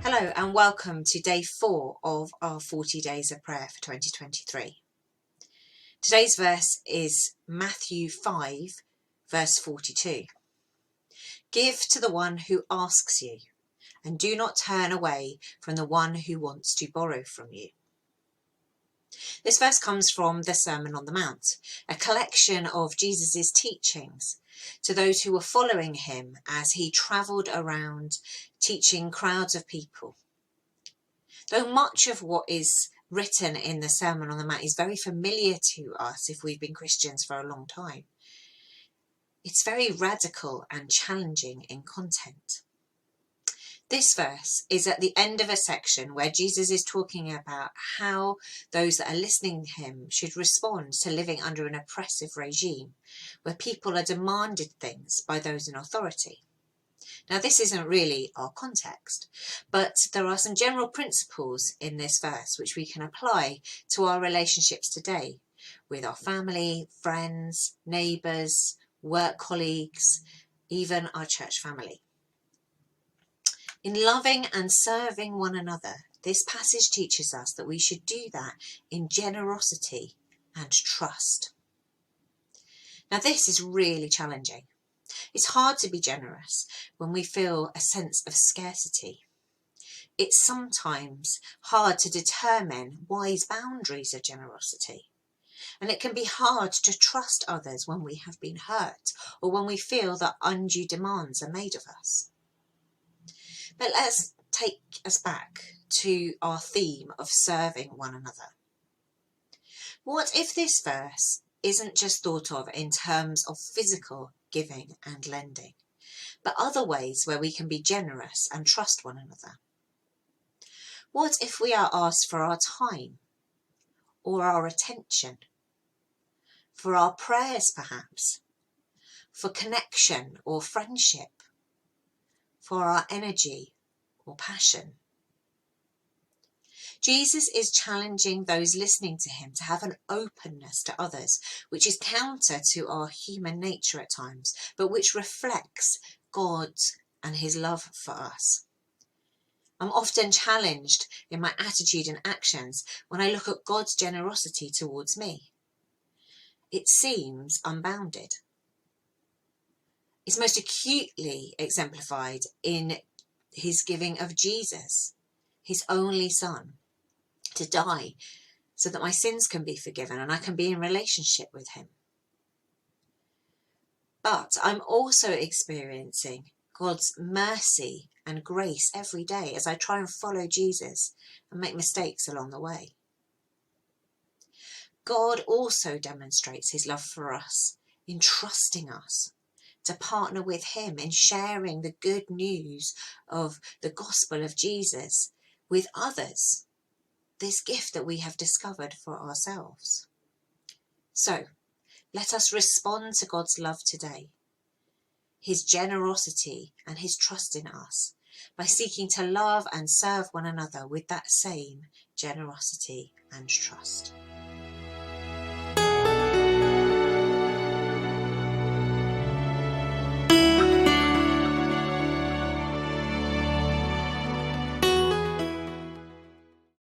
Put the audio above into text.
Hello and welcome to day 4 of our 40 days of prayer for 2023. Today's verse is Matthew 5 verse 42. Give to the one who asks you, and do not turn away from the one who wants to borrow from you. This verse comes from the Sermon on the Mount, a collection of Jesus' teachings to those who were following him as he travelled around teaching crowds of people. Though much of what is written in the Sermon on the Mount is very familiar to us if we've been Christians for a long time, it's very radical and challenging in content. This verse is at the end of a section where Jesus is talking about how those that are listening to him should respond to living under an oppressive regime where people are demanded things by those in authority. Now, this isn't really our context, but there are some general principles in this verse which we can apply to our relationships today with our family, friends, neighbours, work colleagues, even our church family. In loving and serving one another, this passage teaches us that we should do that in generosity and trust. Now, this is really challenging. It's hard to be generous when we feel a sense of scarcity. It's sometimes hard to determine wise boundaries of generosity. And it can be hard to trust others when we have been hurt or when we feel that undue demands are made of us. But let's take us back to our theme of serving one another. What if this verse isn't just thought of in terms of physical giving and lending, but other ways where we can be generous and trust one another? What if we are asked for our time or our attention, for our prayers perhaps, for connection or friendship, for our energy or passion? Jesus is challenging those listening to him to have an openness to others, which is counter to our human nature at times, but which reflects God and his love for us. I'm often challenged in my attitude and actions when I look at God's generosity towards me. It seems unbounded. It's most acutely exemplified in his giving of Jesus, his only son, to die so that my sins can be forgiven and I can be in relationship with him. But I'm also experiencing God's mercy and grace every day as I try and follow Jesus and make mistakes along the way. God also demonstrates his love for us in trusting us to partner with him in sharing the good news of the gospel of Jesus with others, this gift that we have discovered for ourselves. So, let us respond to God's love today, his generosity and his trust in us, by seeking to love and serve one another with that same generosity and trust.